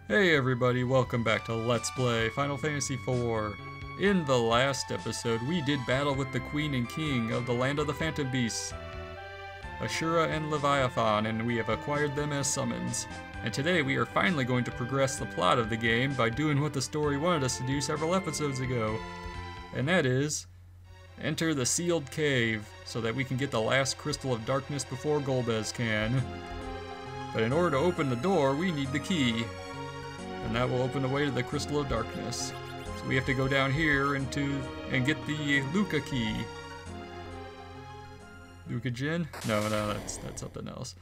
Hey everybody, welcome back to Let's Play Final Fantasy IV. In the last episode, we did battle with the Queen and King of the Land of the Phantom Beasts, Ashura and Leviathan, and we have acquired them as summons. And today we are finally going to progress the plot of the game by doing what the story wanted us to do several episodes ago. And that is, enter the sealed cave, so that we can get the last Crystal of Darkness before Golbez can. But in order to open the door, we need the key. And that will open the way to the Crystal of Darkness. So we have to go down here and get the Luca key. Luca Jin? No, that's something else.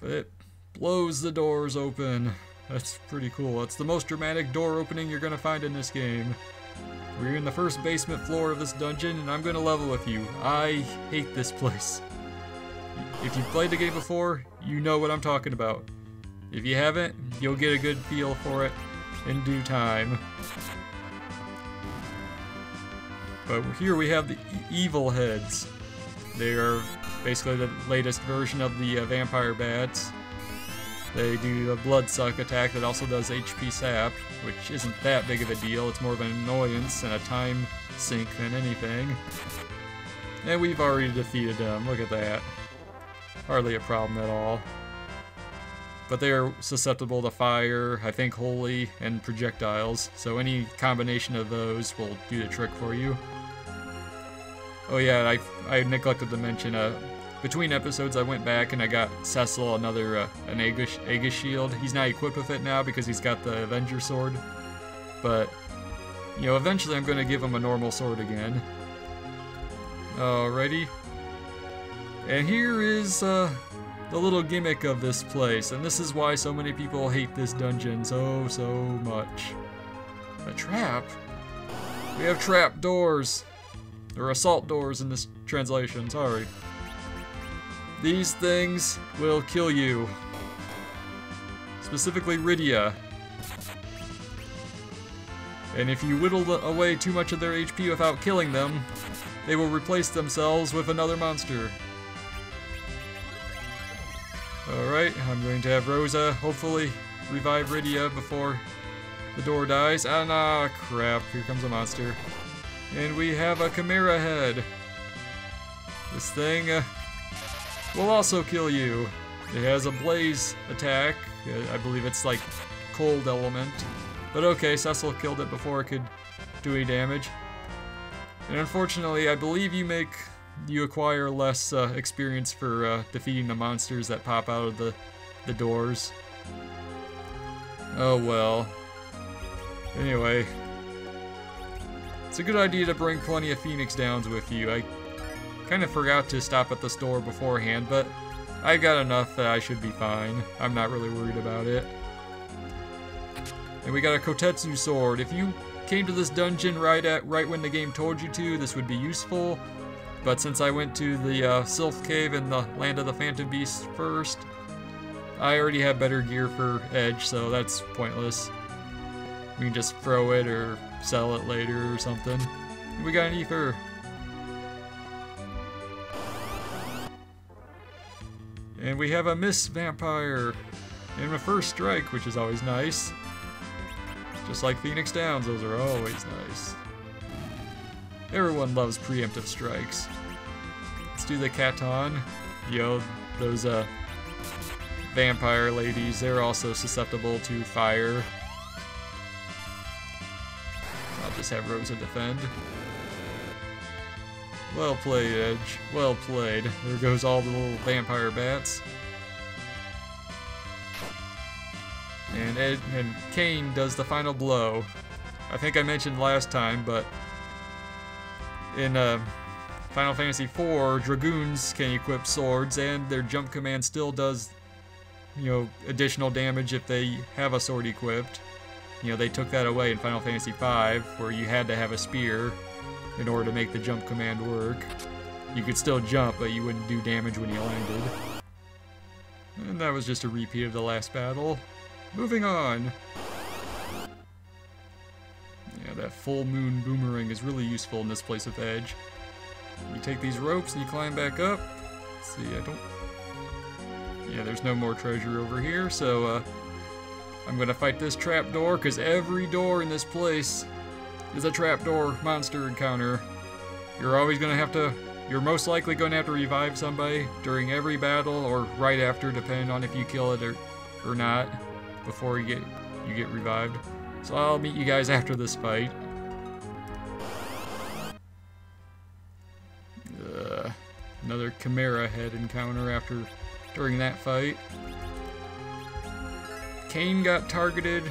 But it blows the doors open. That's pretty cool. It's the most dramatic door opening you're gonna find in this game. We're in the first basement floor of this dungeon, and I'm gonna level with you. I hate this place. If you've played the game before, you know what I'm talking about. If you haven't, you'll get a good feel for it in due time. But here we have the evil heads. They are basically the latest version of the vampire bats. They do a blood suck attack that also does HP sap, which isn't that big of a deal. It's more of an annoyance and a time sink than anything. And we've already defeated them. Look at that. Hardly a problem at all. But they are susceptible to fire, I think holy, and projectiles, so any combination of those will do the trick for you. Oh yeah, I neglected to mention, between episodes I went back and I got Cecil another, an Aegis shield. He's not equipped with it now because he's got the Avenger sword, but, you know, eventually I'm going to give him a normal sword again. Alrighty. And here is, the little gimmick of this place, and this is why so many people hate this dungeon so much. A trap? We have trap doors, or assault doors in this translation, sorry. These things will kill you. Specifically Rydia. And if you whittle away too much of their HP without killing them, they will replace themselves with another monster. Alright, I'm going to have Rosa hopefully revive Rydia before the door dies. Ah, nah, crap, here comes a monster. And we have a Chimera head. This thing will also kill you. It has a blaze attack. I believe it's like cold element. But okay, Cecil killed it before it could do any damage. And unfortunately, I believe you acquire less experience for defeating the monsters that pop out of the doors. Oh well. Anyway. It's a good idea to bring plenty of Phoenix Downs with you. I kind of forgot to stop at the store beforehand, but I got enough that I should be fine. I'm not really worried about it. And we got a Kotetsu sword. If you came to this dungeon right when the game told you to, this would be useful. But since I went to the Sylph Cave in the Land of the Phantom Beasts first, I already have better gear for Edge, so that's pointless. We can just throw it or sell it later or something. We got an ether. And we have a Miss Vampire and a first strike, which is always nice. Just like Phoenix Downs, those are always nice. Everyone loves preemptive strikes. Let's do the Katon. Yo, those vampire ladies, they're also susceptible to fire. I'll just have Rosa defend. Well played, Edge. Well played. There goes all the little vampire bats. And Cain does the final blow. I think I mentioned last time, but in Final Fantasy IV, Dragoons can equip swords, and their jump command still does, you know, additional damage if they have a sword equipped. You know, they took that away in Final Fantasy V, where you had to have a spear in order to make the jump command work. You could still jump, but you wouldn't do damage when you landed. And that was just a repeat of the last battle. Moving on. Yeah, that full moon boomerang is really useful in this place with Edge. You take these ropes and you climb back up. Let's see, yeah, there's no more treasure over here, so I'm gonna fight this trapdoor, because every door in this place is a trapdoor monster encounter. You're always gonna have to, you're most likely gonna have to revive somebody during every battle, or right after, depending on if you kill it or not, before you get revived. So I'll meet you guys after this fight. Another Chimera head encounter during that fight. Cain got targeted.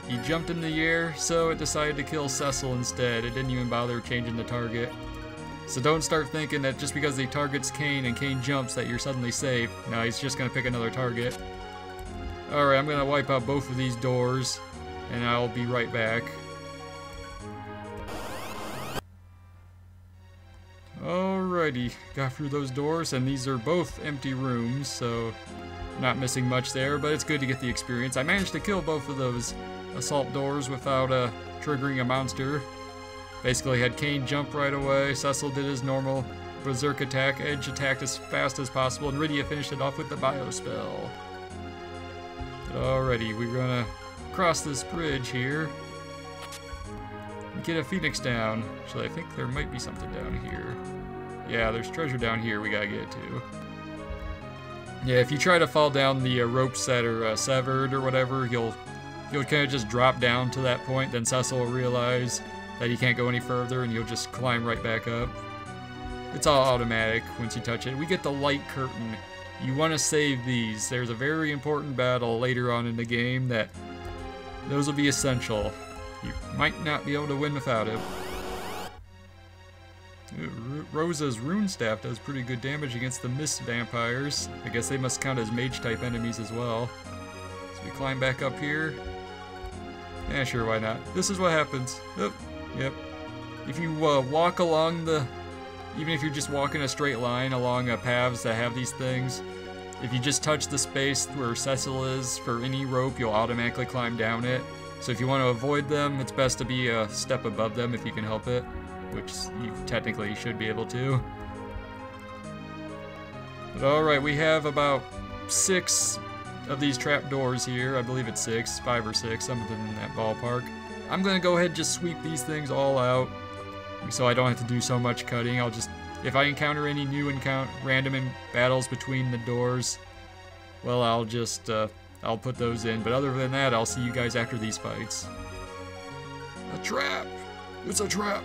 He jumped in the air, so it decided to kill Cecil instead. It didn't even bother changing the target. So don't start thinking that just because he targets Cain and Cain jumps that you're suddenly safe. No, he's just gonna pick another target. Alright, I'm gonna wipe out both of these doors, and I'll be right back. Alrighty, got through those doors, and these are both empty rooms, so not missing much there, but it's good to get the experience. I managed to kill both of those assault doors without triggering a monster. Basically had Cain jump right away, Cecil did his normal berserk attack, Edge attacked as fast as possible, and Rydia finished it off with the bio spell. Alrighty, we're gonna cross this bridge here and get a phoenix down. Actually, I think there might be something down here. Yeah, there's treasure down here we gotta get to. Yeah, if you try to fall down the ropes that are severed or whatever, you'll kind of just drop down to that point, then Cecil will realize that he can't go any further and you'll just climb right back up. It's all automatic once you touch it. We get the light curtain. You want to save these. There's a very important battle later on in the game that those will be essential. You might not be able to win without it. Rosa's rune staff does pretty good damage against the mist vampires. I guess they must count as mage type enemies as well. So we climb back up here. Yeah, sure, why not? This is what happens. Oh, yep. If you walk along even if you're just walking a straight line along paths that have these things, if you just touch the space where Cecil is for any rope, you'll automatically climb down it. So if you want to avoid them, it's best to be a step above them if you can help it, which you technically should be able to. But alright, we have about 6 of these trapdoors here. I believe it's 6, 5 or 6, something in that ballpark. I'm gonna go ahead and just sweep these things all out, so I don't have to do so much cutting. I'll just, if I encounter any new random battles between the doors, well, I'll just, I'll put those in. But other than that, I'll see you guys after these fights. A trap! It's a trap!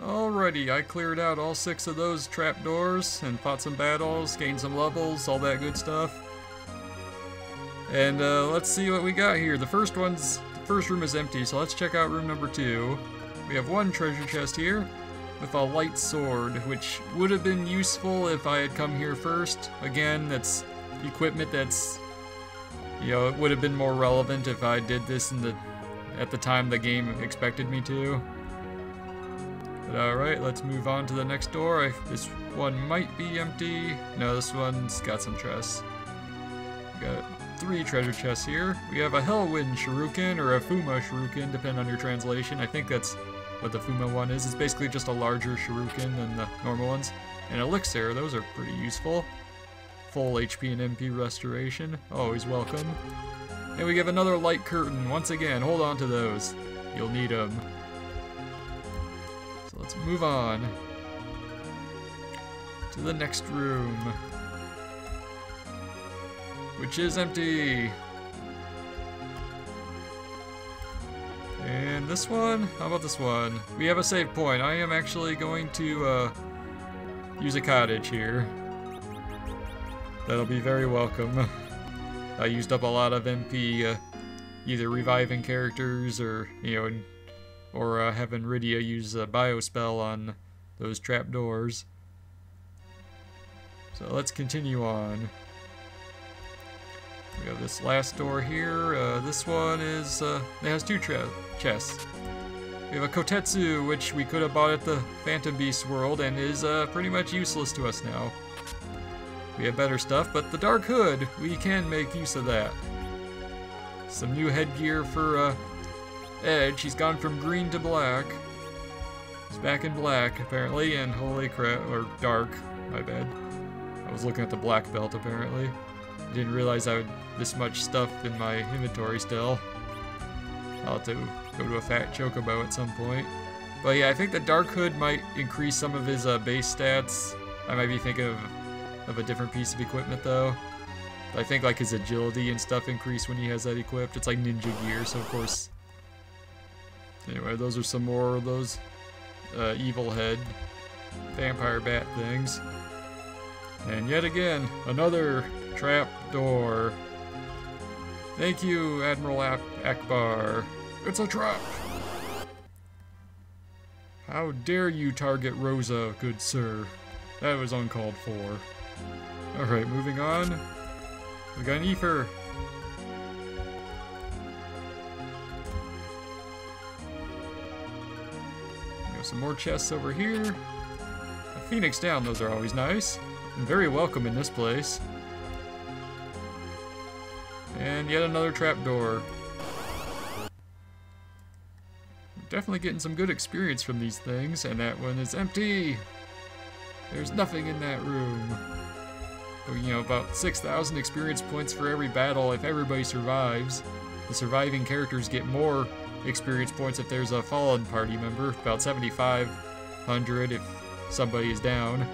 Alrighty, I cleared out all 6 of those trapdoors and fought some battles, gained some levels, all that good stuff. And let's see what we got here. The first room is empty, so let's check out room number 2. We have 1 treasure chest here with a light sword, which would have been useful if I had come here first. Again, that's equipment that's, you know, it would have been more relevant if I did this at the time the game expected me to. But alright, let's move on to the next door. This one might be empty. No, this one's got some chests. We got 3 treasure chests here. We have a Hellwind Shuriken, or a Fuma Shuriken, depending on your translation. I think that's what the Fuma one is. It's basically just a larger Shuriken than the normal ones. And Elixir, those are pretty useful. Full HP and MP restoration, always welcome. And we have another light curtain. Once again, hold on to those. You'll need them. So let's move on to the next room, which is empty. And this one? How about this one? We have a save point. I am actually going to use a cottage here. That'll be very welcome. I used up a lot of MP either reviving characters or, you know, or having Rydia use a bio spell on those trapdoors. So let's continue on. We have this last door here. This one is, it has 2 chests. We have a Kotetsu, which we could have bought at the Phantom Beast world and is pretty much useless to us now. We have better stuff, but the Dark Hood, we can make use of that. Some new headgear for Edge. He's gone from green to black. He's back in black, apparently, and holy crap, or dark, my bad. I was looking at the black belt, apparently. Didn't realize I would this much stuff in my inventory still. I'll have to go to a fat chocobo at some point. But yeah, I think the Dark Hood might increase some of his base stats. I might be thinking of a different piece of equipment though. I think like his agility and stuff increase when he has that equipped. It's like ninja gear, so of course. Anyway, those are some more of those evil head vampire bat things. And yet again, another trapdoor. Thank you, Admiral Akbar. It's a trap! How dare you target Rosa, good sir? That was uncalled for. Alright, moving on. We got an ether. We got some more chests over here. A Phoenix down, those are always nice. And very welcome in this place. And yet another trapdoor. Definitely getting some good experience from these things, and that one is empty. There's nothing in that room. But, you know, about 6,000 experience points for every battle if everybody survives. The surviving characters get more experience points if there's a fallen party member. About 7,500 if somebody is down.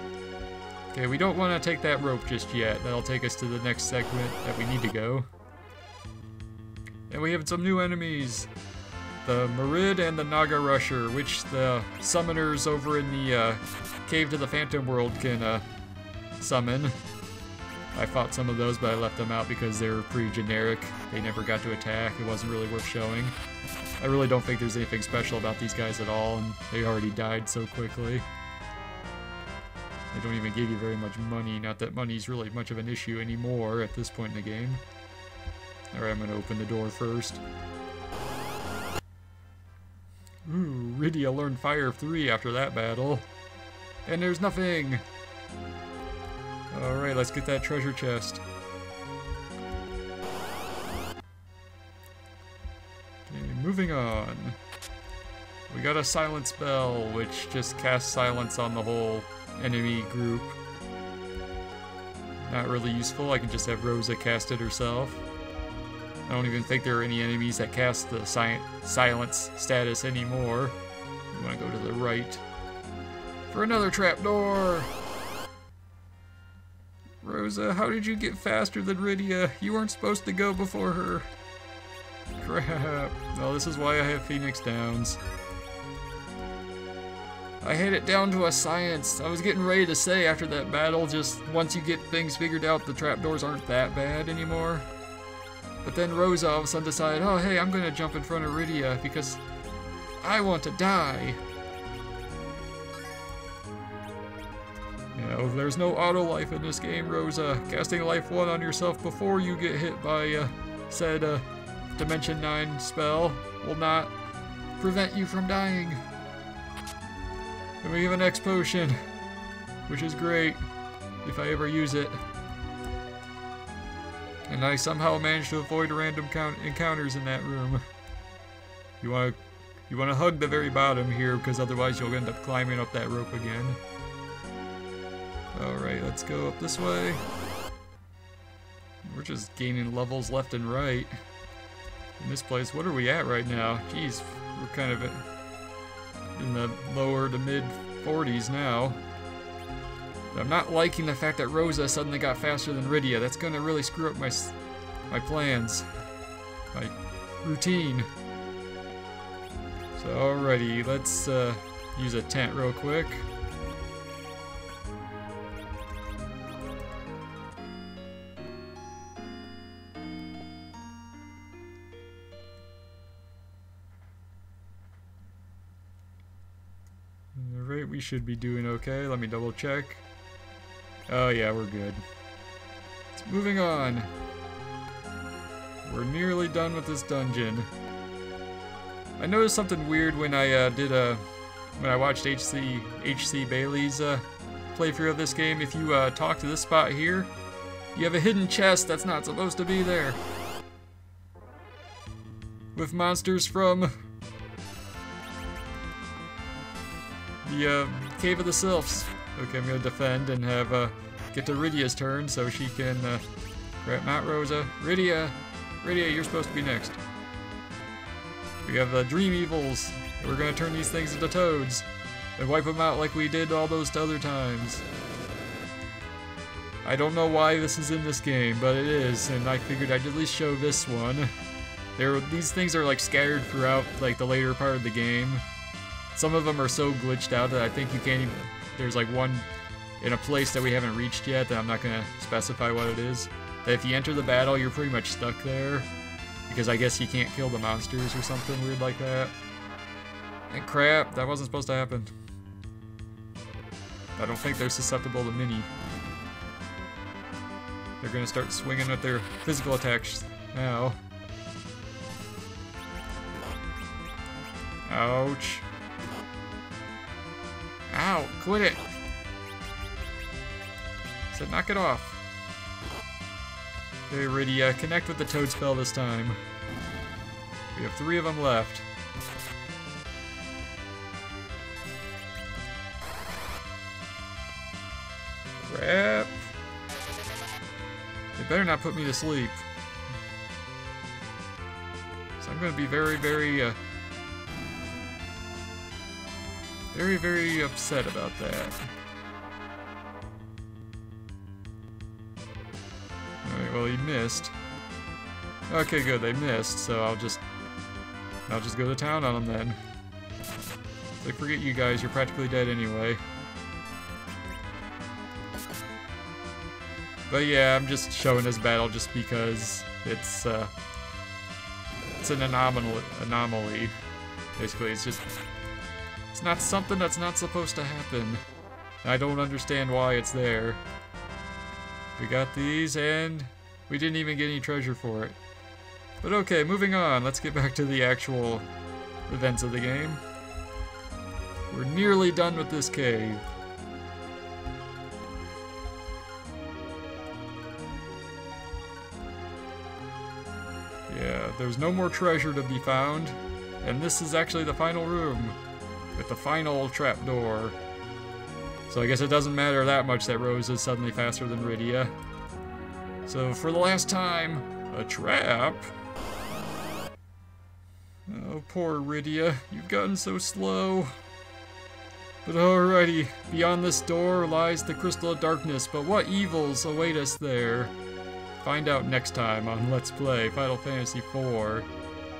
Okay, we don't want to take that rope just yet. That'll take us to the next segment that we need to go. And we have some new enemies. The Marid and the Naga Rusher, which the summoners over in the Cave to the Phantom World can summon. I fought some of those, but I left them out because they were pretty generic. They never got to attack. It wasn't really worth showing. I really don't think there's anything special about these guys at all, and they already died so quickly. They don't even give you very much money. Not that money's really much of an issue anymore at this point in the game. Alright, I'm gonna open the door first. Ooh, Rydia learned Fire 3 after that battle. And there's nothing! Alright, let's get that treasure chest. Okay, moving on. We got a silence spell, which just casts silence on the whole enemy group. Not really useful, I can just have Rosa cast it herself. I don't even think there are any enemies that cast the silence status anymore. We want to go to the right for another trapdoor! Rosa, how did you get faster than Rydia? You weren't supposed to go before her. Crap. Well, this is why I have Phoenix Downs. I had it down to a science. I was getting ready to say after that battle, just once you get things figured out, the trapdoors aren't that bad anymore. But then Rosa all of a sudden decided, oh hey, I'm gonna jump in front of Rydia because I want to die. You know, there's no auto life in this game, Rosa. Casting life 1 on yourself before you get hit by said Dimension 9 spell will not prevent you from dying. And we have an X potion, which is great if I ever use it. And I somehow managed to avoid random encounters in that room. You want to hug the very bottom here, because otherwise you'll end up climbing up that rope again. Alright, let's go up this way. We're just gaining levels left and right. In this place, what are we at right now? Jeez, we're kind of in the lower to mid 40s now. I'm not liking the fact that Rosa suddenly got faster than Rydia. That's gonna really screw up my plans. My routine. So alrighty, let's use a tent real quick. Alright, we should be doing okay. Let me double check. Oh yeah, we're good. It's moving on. We're nearly done with this dungeon. I noticed something weird when I when I watched HC Bailey's playthrough of this game. If you talk to this spot here, you have a hidden chest that's not supposed to be there. With monsters from the Cave of the Sylphs. Okay, I'm gonna defend and have get to Rydia's turn so she can Not Rosa. Rydia! Rydia, you're supposed to be next. We have the Dream Evils. We're gonna turn these things into toads and wipe them out like we did all those other times. I don't know why this is in this game, but it is, and I figured I'd at least show this one. These things are like scattered throughout like the later part of the game. Some of them are so glitched out that I think you can't even... There's like one in a place that we haven't reached yet that I'm not gonna specify what it is. That if you enter the battle, you're pretty much stuck there. Because I guess you can't kill the monsters or something weird like that. And crap, that wasn't supposed to happen. I don't think they're susceptible to mini. They're gonna start swinging with their physical attacks now. Ouch. Ow, quit it! I said knock it off. Okay, Rydia, connect with the toad spell this time. We have 3 of them left. Crap. They better not put me to sleep. So I'm gonna be very, very upset about that. Alright, well he missed. Okay, good, they missed, so I'll just go to town on them then. So forget you guys, you're practically dead anyway. But yeah, I'm just showing this battle just because it's an anomaly. Basically, it's not something that's not supposed to happen. I don't understand why it's there. We got these, and we didn't even get any treasure for it. But okay, moving on. Let's get back to the actual events of the game. We're nearly done with this cave. Yeah, there's no more treasure to be found, and this is actually the final room, with the final trapdoor. So I guess it doesn't matter that much that Rose is suddenly faster than Rydia. So for the last time, a trap? Oh, poor Rydia, you've gotten so slow. But alrighty, beyond this door lies the Crystal of Darkness, but what evils await us there? Find out next time on Let's Play Final Fantasy IV.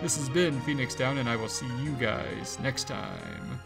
This has been Phoenix Down, and I will see you guys next time.